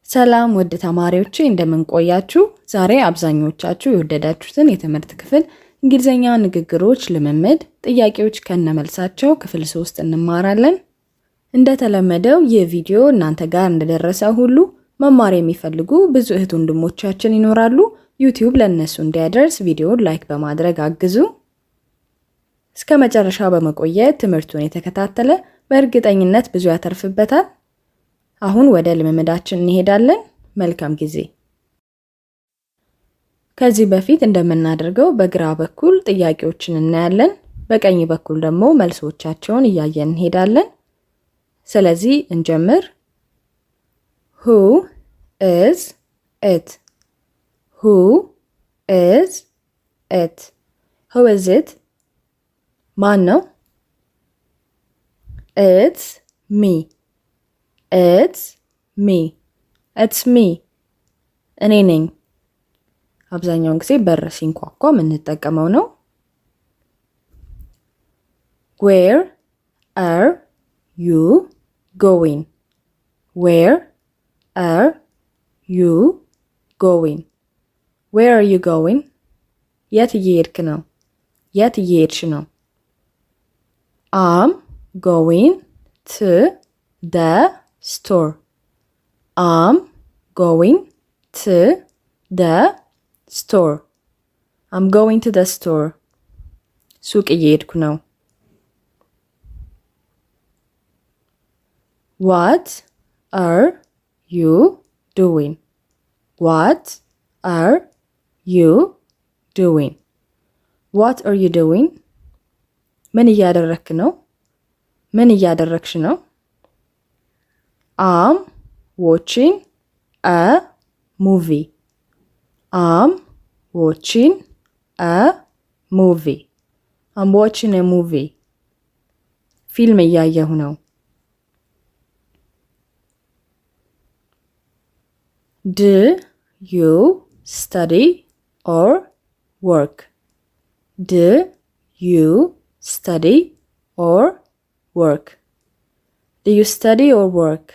ሰላም ውድ ተማሪዎቼ እንደምን ቆያችሁ? ዛሬ አብዛኞቻችሁ የወደዳችሁትን የትምህርት ክፍል እንግሊዘኛ ንግግሮች ልምምድ ጥያቄዎች ከነመልሳቸው ክፍል 3 እንማራለን። እንደተለመደው ይህ ቪዲዮ እናንተ ጋር እንደደረሰ ሁሉ መማር የሚፈልጉ ብዙ እህት ወንድሞቻችን ይኖራሉ። ዩቲዩብ ለነሱ እንዲያደርስ ቪዲዮውን ላይክ በማድረግ አግዙ። እስከ መጨረሻው በመቆየት ትምህርቱን የተከታተለ በእርግጠኝነት ብዙ ያተርፍበታል። አሁን ወደ ልምምዳችን እንሄዳለን። መልካም ጊዜ። ከዚህ በፊት እንደምናደርገው በግራ በኩል ጥያቄዎችን እናያለን፣ በቀኝ በኩል ደግሞ መልሶቻቸውን እያየን እንሄዳለን። ስለዚህ እንጀምር። Who is it? Who is it? Who is it? ማን ነው? It's me. It's me. It's me. እኔ ነኝ። አብዛኛውን ጊዜ በር ሲንኳኳ የምንጠቀመው ነው። Where are you going? Where are you going? Where are you going? የት እየሄድክ ነው? የት እየሄድሽ ነው? I'm going to the store. I'm going to the store. I'm going to the store. ሱቅ እየሄድኩ ነው። What are you doing? What are you doing? What are you doing? ምን እያደረክ ነው? ምን እያደረክሽ ነው? I'm watching a movie. I'm watching a movie. I'm watching a movie. ፊልም እያየሁ ነው። Do you study or work? Do you study or work? Do you study or work?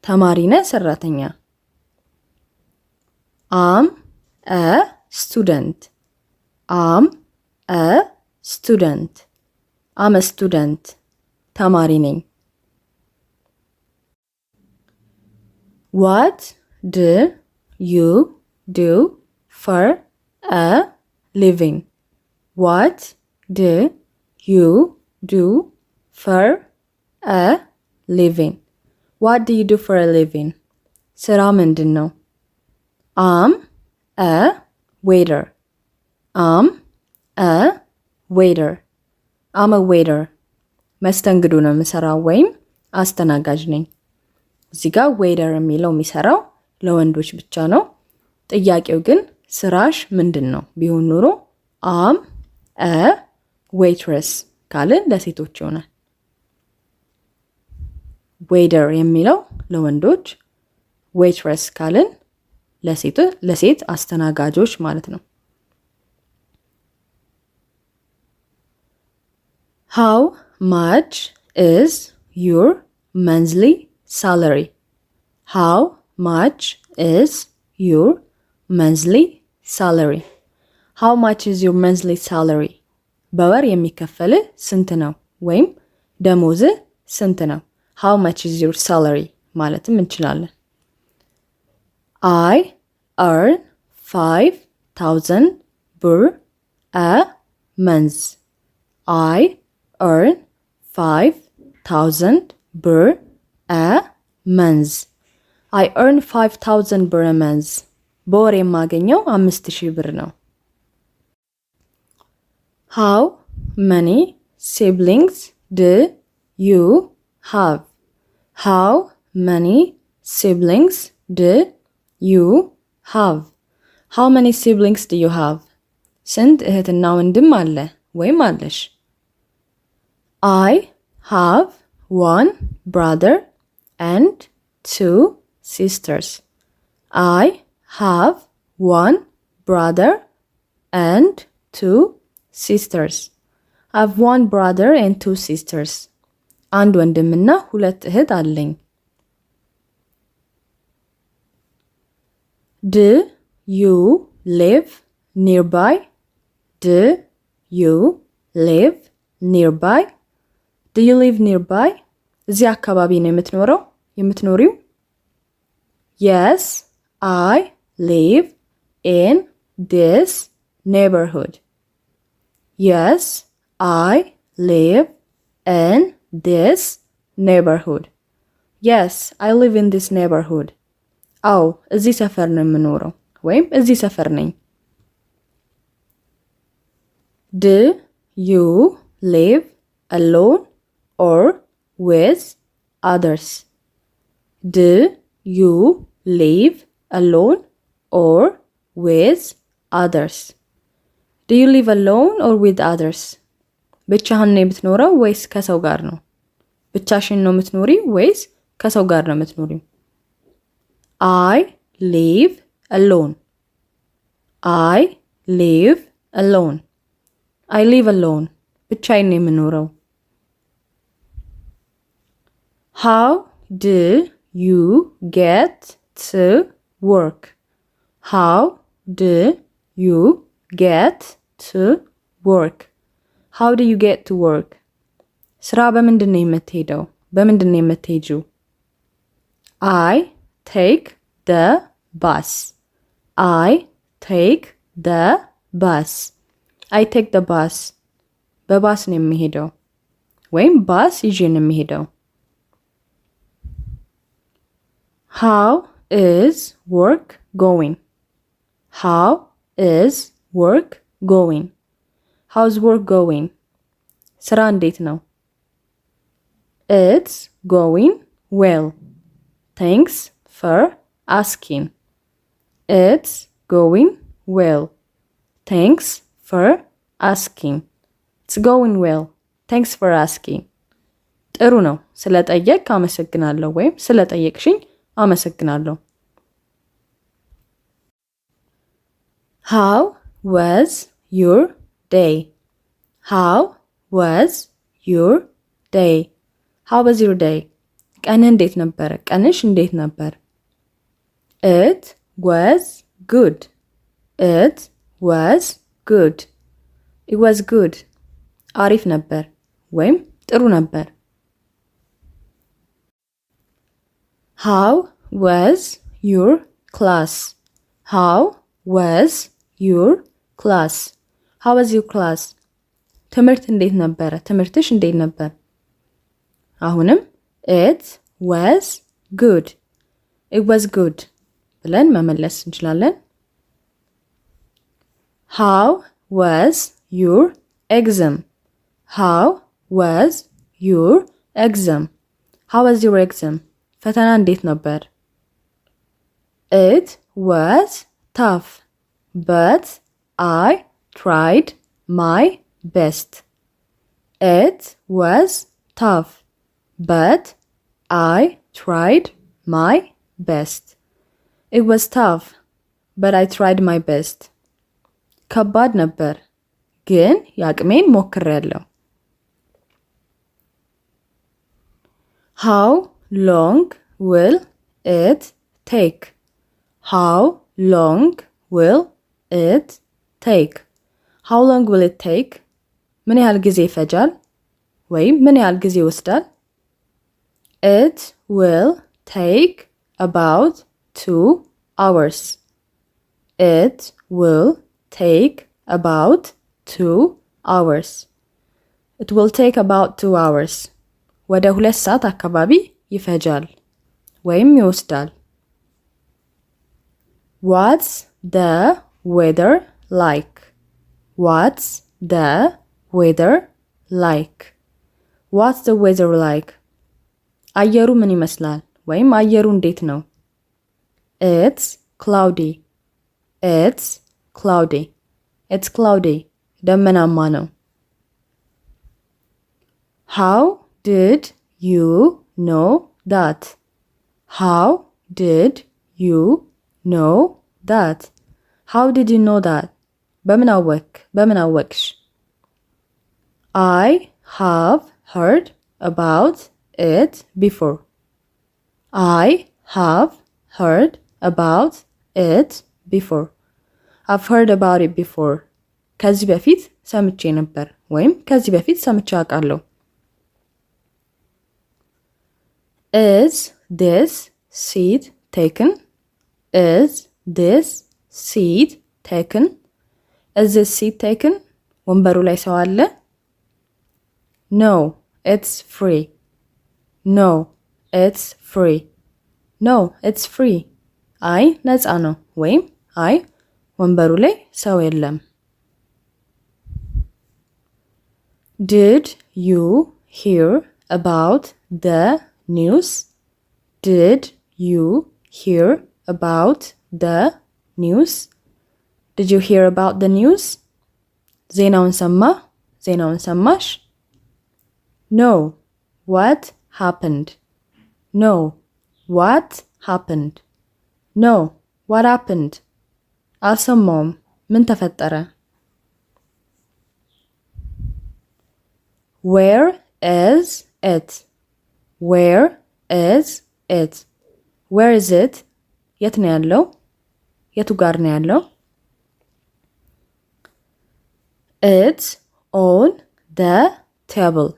ተማሪ ነህ? ሰራተኛ? I'm a student. I'm a student. I'm a student. ተማሪ ነኝ። What do you do for a living? What do you do for a living? What do you do for a living? ስራ ምንድን ነው? I'm a waiter. I'm a waiter. I'm a waiter. መስተንግዶ ነው የምሰራው ወይም አስተናጋጅ ነኝ። እዚህ ጋር waiter የሚለው የሚሰራው ለወንዶች ብቻ ነው። ጥያቄው ግን ስራሽ ምንድን ነው ቢሆን ኖሮ I'm a waitress ካልን ለሴቶች ይሆናል። waiter የሚለው ለወንዶች፣ waitress ካልን ለሴት አስተናጋጆች ማለት ነው። How much is your monthly salary? How much is your monthly salary? How much is your monthly salary? በወር የሚከፈልህ ስንት ነው ወይም ደሞዝህ ስንት ነው? How much is your salary ማለትም እንችላለን። I earn 5,000 ብር a month. I earn 5,000 ብር a month. I earn 5,000 ብር a month. በወር የማገኘው 5,000 ብር ነው። How many siblings do you have? How many siblings do you have? How many siblings do you have? ስንት እህትና ወንድም አለ ወይም አለሽ? I have one brother and two sisters. I have one brother and two sisters. I have one brother and two sisters. አንድ ወንድምና ሁለት እህት አለኝ። Do you live nearby? Do you live nearby? Do you live nearby? እዚህ አካባቢ ነው የምትኖሪው? Yes, I live in this neighborhood. Yes, I live in this neighborhood. Yes, I live in this neighborhood. አዎ እዚህ ሰፈር ነው የምኖረው ወይም እዚህ ሰፈር ነኝ። Do you live alone or with others? Do you live alone or with others? Do you live alone or with others? ብቻህን ነው የምትኖረው ወይስ ከሰው ጋር ነው? ብቻሽን ነው የምትኖሪ ወይስ ከሰው ጋር ነው የምትኖሪው? I live alone. I live alone. I live alone. ብቻዬን ነው የምኖረው። How do you get to work? How do you get to work? How do you get to work? ስራ በምንድን ነው የምትሄደው? በምንድን ነው የምትሄጂው? I take the bus. I take the bus. I take the bus. በባስ ነው የምሄደው ወይም ባስ ይዤ ነው የምሄደው። How is work going? How is work going? How's work going? ስራ እንዴት ነው? It's going well. Thanks for asking. It's going well. Thanks for asking. It's going well. Thanks for asking. ጥሩ ነው ስለጠየቅ አመሰግናለሁ ወይም ስለጠየቅሽኝ አመሰግናለሁ። How was your day? How was your day? How was your day? ቀንህ እንዴት ነበር? ቀንሽ እንዴት ነበር? It was good. It was good. It was good. አሪፍ ነበር ወይም ጥሩ ነበር። How was your class? How was your class? How was your class? ትምህርት እንዴት ነበረ? ትምህርትሽ እንዴት ነበር? አሁንም it was good. It was good ብለን መመለስ እንችላለን። How was your exam? How was your exam? How was your exam? ፈተና እንዴት ነበር? It was tough, but I tried my best. It was tough, but I tried my best. It was tough, but I tried my best. ከባድ ነበር, ግን ያቅሜን ሞክሬያለሁ. How long will it take? How long will it take? How long will it take? ምን ያህል ጊዜ ይፈጃል ወይም ምን ያህል ጊዜ ይወስዳል? It will take about 2 hours. It will take about 2 hours. It will take about 2 hours. ወደ 2 ሰዓት አካባቢ ይፈጃል ወይም ይወስዳል። What's the weather like? What's the weather like? What's the weather like? አየሩ ምን ይመስላል ወይም አየሩ እንዴት ነው? It's cloudy. It's cloudy. It's cloudy. ደመናማ ነው። How did you know that? How did you know that? How did you know that? በምን አወቅሽ? I have heard about it before. I have heard about it before. I've heard about it before. ከዚህ በፊት ሰምቼ ነበር ወይም ከዚህ በፊት ሰምቼ አውቃለሁ። Is this seat taken? Is this seat taken? Is this seat taken? ወንበሩ ላይ ሰው አለ? No, it's free. No, it's free. No, it's free. አይ ነፃ ነው ወይም አይ ወንበሩ ላይ ሰው የለም። Did you hear about the news? Did you hear about the news? Did you hear about the news? ዜናውን ሰማ? ዜናውን ሰማሽ? No. What happened? No. What happened? No. What happened? አልሰማውም። ምን ተፈጠረ? Where is it? Where is it? Where is it? የት ነው ያለው? የቱ ጋር ነው ያለው? It's on the table.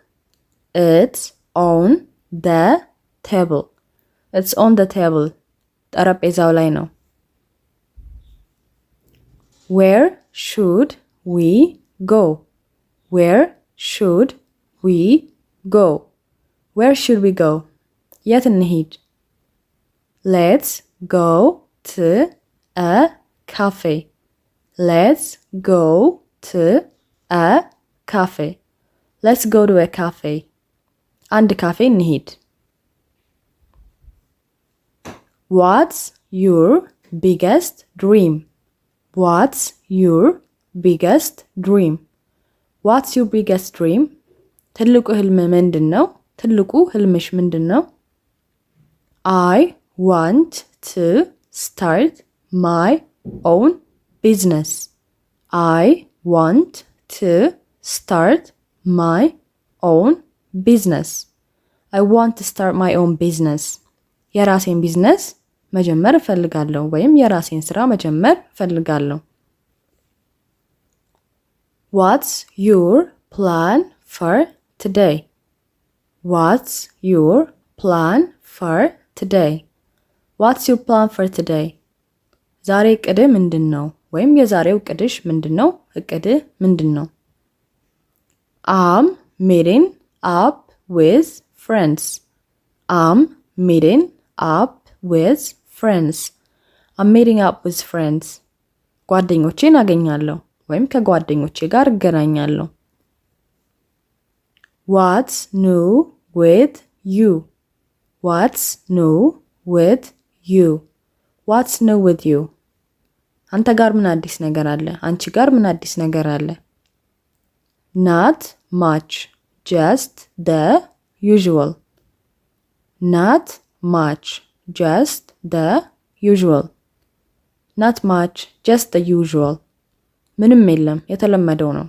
It's on the table. It's on the table. ጠረጴዛው ላይ ነው። Where should we go? Where should we go? Where should we go? የት እንሂድ? Let's go to a cafe. Let's go to a cafe. Let's go to a cafe. አንድ ካፌ እንሂድ። What's your biggest dream? What's your biggest dream? What's your biggest dream? ትልቁ ህልም ምንድን ነው? ትልቁ ህልምሽ ምንድን ነው? I want to start my own business. I want to start my own business. I want to start my own business. የራሴን ቢዝነስ መጀመር እፈልጋለሁ ወይም የራሴን ስራ መጀመር እፈልጋለሁ። What's your plan for today? What's your plan for today? What's your plan for today? ዛሬ እቅድህ ምንድን ነው? ወይም የዛሬው እቅድሽ ምንድን ነው? እቅድህ ምንድን ነው? I'm meeting up with friends. I'm meeting up with friends. I'm meeting up with friends. ጓደኞቼን አገኛለሁ ወይም ከጓደኞቼ ጋር እገናኛለሁ። What's new with you? What's new with you? What's new with you? አንተ ጋር ምን አዲስ ነገር አለ? አንቺ ጋር ምን አዲስ ነገር አለ? Not much, just the usual. Not much, just the usual. Not much, just the usual. ምንም የለም፣ የተለመደው ነው።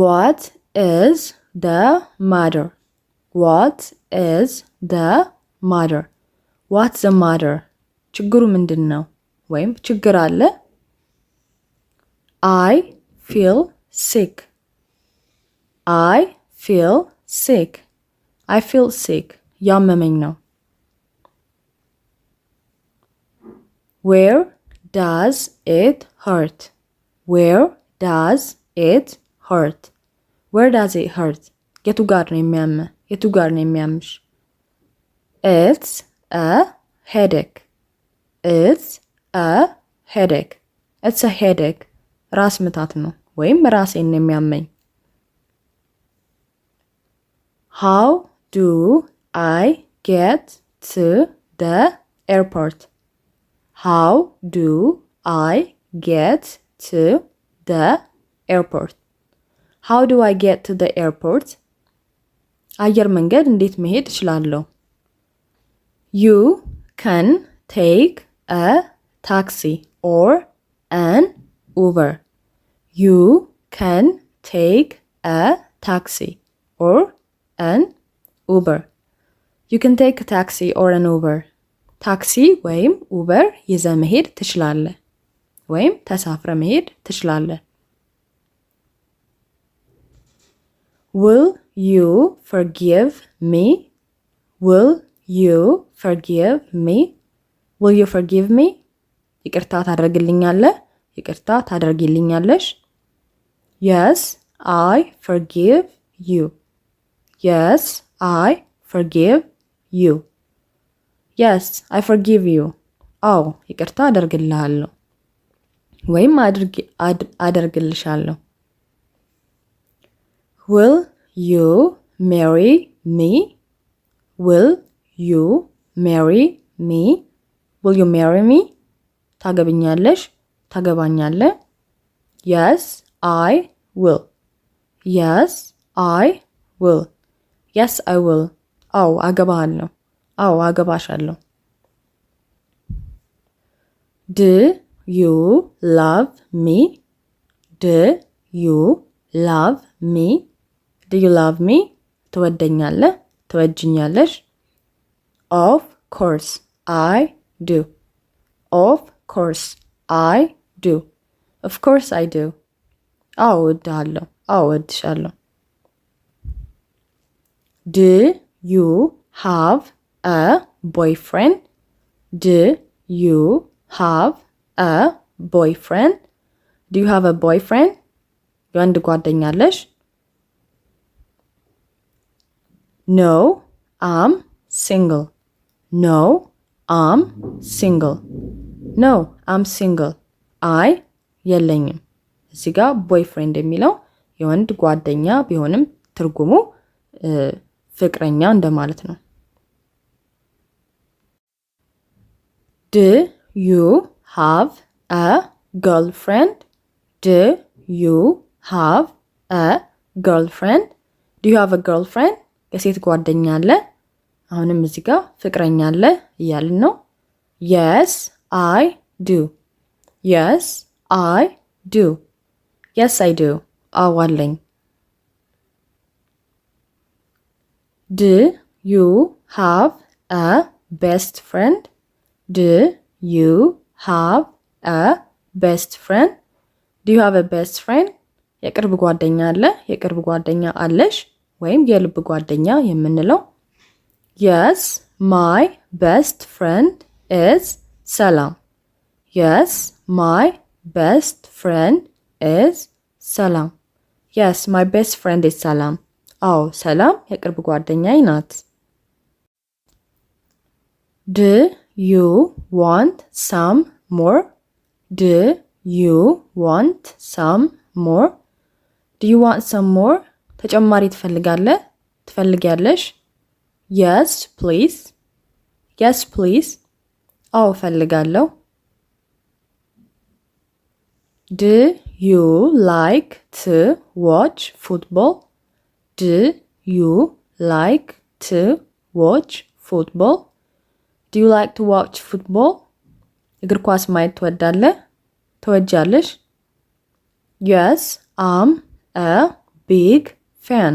What is the matter? What is the matter? What's the matter? ችግሩ ምንድን ነው? ወይም ችግር አለ? I feel sick. I feel sick. I feel sick. ያመመኝ ነው። Where does it hurt? Where does it hurt? Where does it hurt? የቱ ጋር ነው የሚያምህ? የቱ ጋር ነው የሚያምሽ? It's a headache. It's a headache. It's a headache. ራስ ምታት ነው ወይም ራሴን ነው የሚያመኝ። How do I get to the airport? How do I get to the airport? How do I get to the airport? አየር መንገድ እንዴት መሄድ እችላለሁ? You can take a taxi or an Uber. You can take a taxi or an Uber. You can take a taxi or an Uber. ታክሲ ወይም ኡበር ይዘህ መሄድ ትችላለህ ወይም ተሳፍረ መሄድ ትችላለህ። Will you forgive me? Will you forgive me? Will you forgive me? ይቅርታ ታደርግልኛለህ? ይቅርታ ታደርጊልኛለሽ? Yes, I forgive you. Yes, I forgive you. Yes, I forgive you. አዎ ይቅርታ አደርግልሃለሁ ወይም አደርግልሻለሁ። Will you marry me? Will you marry me? Will you marry me? ታገብኛለሽ? ታገባኛለህ? Yes, I will. Yes, I will. Yes, I will. አዎ አገባሃለሁ። አዎ አገባሻለሁ። Do you love me? Do you love me? Do you love me? ትወደኛለህ? ትወጅኛለሽ? Of course, I do. Of course, I do. Of course, I do. አዎ እወድሃለሁ። አዎ እወድሻለሁ። Do you have a boyfriend? Do you have a boyfriend? Do you have a boyfriend? የወንድ ጓደኛ አለሽ? No, I'm single. No, I'm single. No, I'm single. አይ የለኝም። እዚህ ጋር ቦይፍሬንድ የሚለው የወንድ ጓደኛ ቢሆንም ትርጉሙ ፍቅረኛ እንደማለት ነው። Do you have a girlfriend? Do you have a girlfriend? Do you have a girlfriend? የሴት ጓደኛ አለ? አሁንም እዚህ ጋር ፍቅረኛ አለ እያልን ነው። Yes, I do. Yes, I do. Yes, I do. አዎ አለኝ። Do you have a best friend? Do you have a best friend? Do you have a best friend? የቅርብ ጓደኛ አለ? የቅርብ ጓደኛ አለሽ? ወይም የልብ ጓደኛ የምንለው። Yes, my best friend is ሰላም. Yes, my best friend is ሰላም. Yes, my best friend is ሰላም. አዎ ሰላም የቅርብ ጓደኛዬ ናት። Do you want some more? Do you want some more? Do you want some more? ተጨማሪ ትፈልጋለህ? ትፈልጊያለሽ? Yes, please. Yes, please. አዎ እፈልጋለሁ። Do you like to watch football? Do you like to watch football? Do you like to watch football? እግር ኳስ ማየት ትወዳለህ? ትወጃለሽ? Yes, I'm a big fan.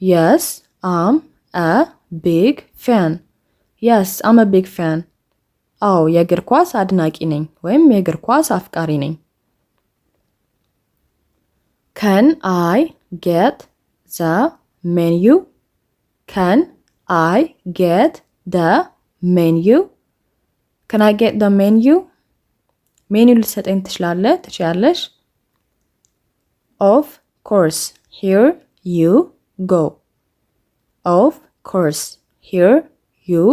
Yes, I'm a big fan. Yes, I'm a big fan. አዎ የእግር ኳስ አድናቂ ነኝ ወይም የእግር ኳስ አፍቃሪ ነኝ። Can I get the menu? Can I get the menu? Can I get the menu? ሜኒው ልትሰጠኝ ትችላለህ? ትችያለሽ? Of course, here you go. Of course, here you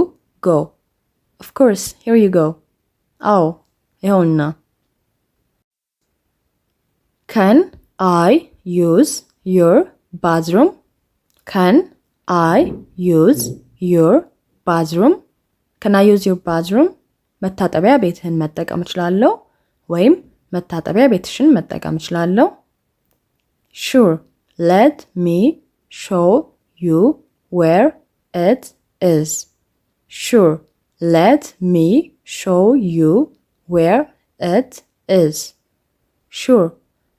go. Of course, here you go. አዎ ይኸውና። Can I use your bathroom? Can I use your bathroom? Can I use your bathroom? መታጠቢያ ቤትህን መጠቀም እችላለሁ ወይም መታጠቢያ ቤትሽን መጠቀም እችላለሁ። Sure, let me show you where it is. Sure, let me show you where it is. Sure,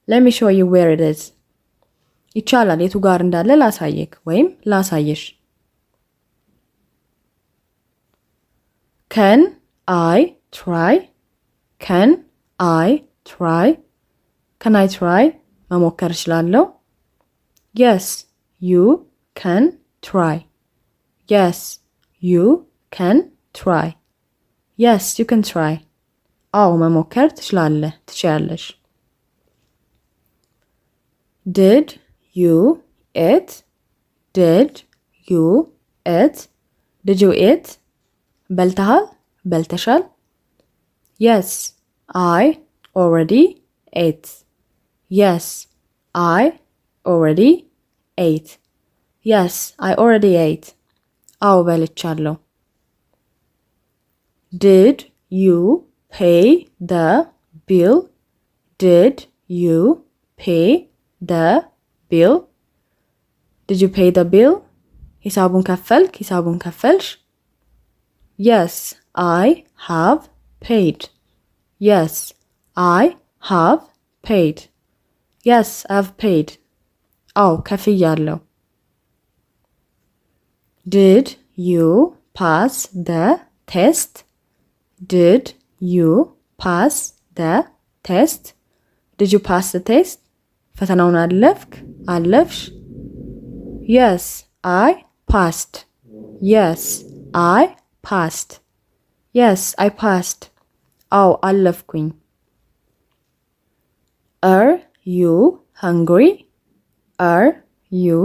let me show you where it is. ይቻላል የቱ ጋር እንዳለ ላሳየክ ወይም ላሳየሽ። Can I try? Can I try? Can I try? መሞከር እችላለሁ። Yes, you can try. Yes, you can try. Yes, you can try. አዎ መሞከር ትችላለህ፣ ትችያለሽ። Did you eat? Did you eat? Did you eat? በልተሃል? በልተሻል? Yes, I already ate. Yes, I already ate. Yes, I already ate. አዎ በልቻለሁ። Did you pay the bill? Did you pay the bill? Did you pay the bill? ሂሳቡን ከፈልክ? ሂሳቡን ከፈልሽ? Yes, I have paid. Yes, I have paid. Yes, I've paid. አዎ ከፍያለሁ። Did you pass the test? Did you pass the test? Did you pass the test? ፈተናውን አለፍክ? አለፍሽ? Yes, I passed. Yes, I passed. Yes, I passed. አዎ አለፍኩኝ። Are you hungry? Are you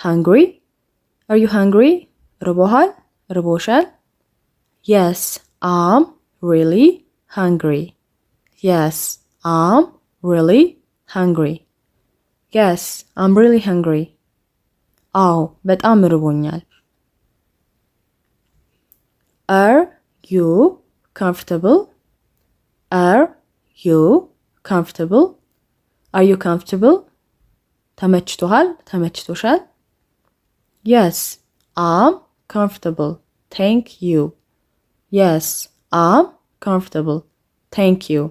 hungry? Are you hungry? ርቦሃል? ርቦሻል? Yes, I'm really hungry. Yes, I'm really hungry. Yes, I'm really hungry. አዎ በጣም ርቦኛል። Are you comfortable? Are you comfortable? Are you comfortable? ተመችቶሃል? ተመችቶሻል? Yes, I'm comfortable. Thank you. Yes, I'm comfortable. Thank you.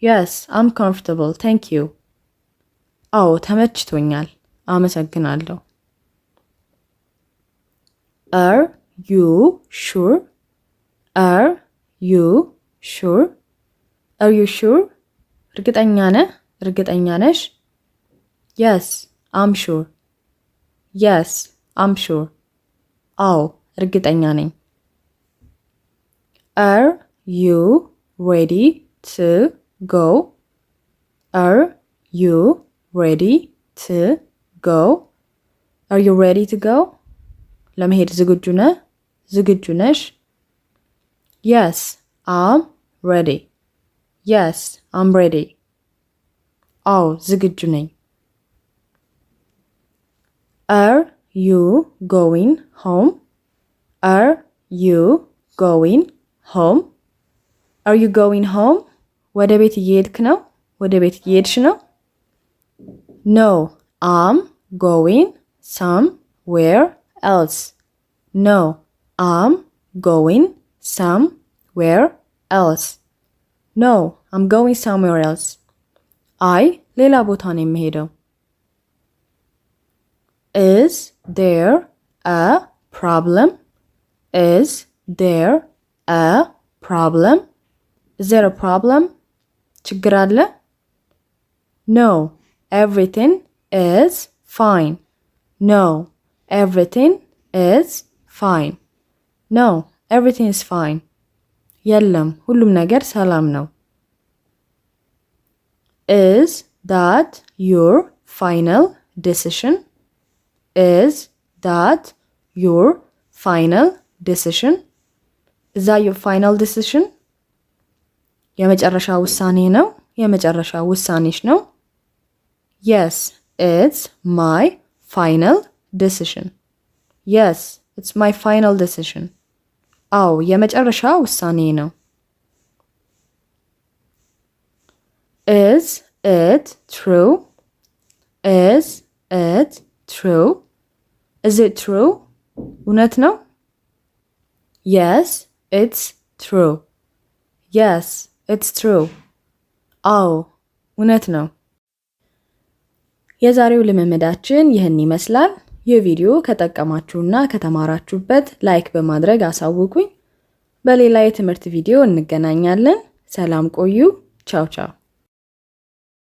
Yes, I'm comfortable. Thank you. አዎ ተመችቶኛል። አመሰግናለሁ። Are you sure? Are you sure? Are you sure? እርግጠኛ ነህ? እርግጠኛ ነሽ? Yes, I'm sure. Yes, I'm sure. አዎ እርግጠኛ ነኝ። Are you ready to go? Are you ready to go? Are you ready to go? ለመሄድ ዝግጁ ነህ? ዝግጁ ነሽ? Yes, I'm ready. Yes, I'm ready. አዎ ዝግጁ ነኝ። Are you going home? Are you going home? Are you going home? ወደ ቤት እየሄድክ ነው? ወደ ቤት እየሄድሽ ነው? No, I'm going somewhere else. No, I'm going somewhere else. No, I'm going somewhere else. አይ ሌላ ቦታ ነው የምሄደው። Is there a problem? Is there a problem? Is there a problem? ችግር አለ? No, everything is fine. No, everything is fine. No, everything is fine. የለም ሁሉም ነገር ሰላም ነው። Is that your final decision? Is that your final decision? Is that your final decision? የመጨረሻ ውሳኔ ነው? የመጨረሻ ውሳኔሽ ነው? Yes, it's my final decision. Yes, it's my final decision. አዎ የመጨረሻ ውሳኔ ነው። Is it true? Is it true? Is it true? እውነት ነው? Yes, it's true. Yes, it's true. አዎ እውነት ነው። የዛሬው ልምምዳችን ይህን ይመስላል። ይህ ቪዲዮ ከጠቀማችሁና ከተማራችሁበት ላይክ በማድረግ አሳውቁኝ። በሌላ የትምህርት ቪዲዮ እንገናኛለን። ሰላም ቆዩ። ቻው ቻው።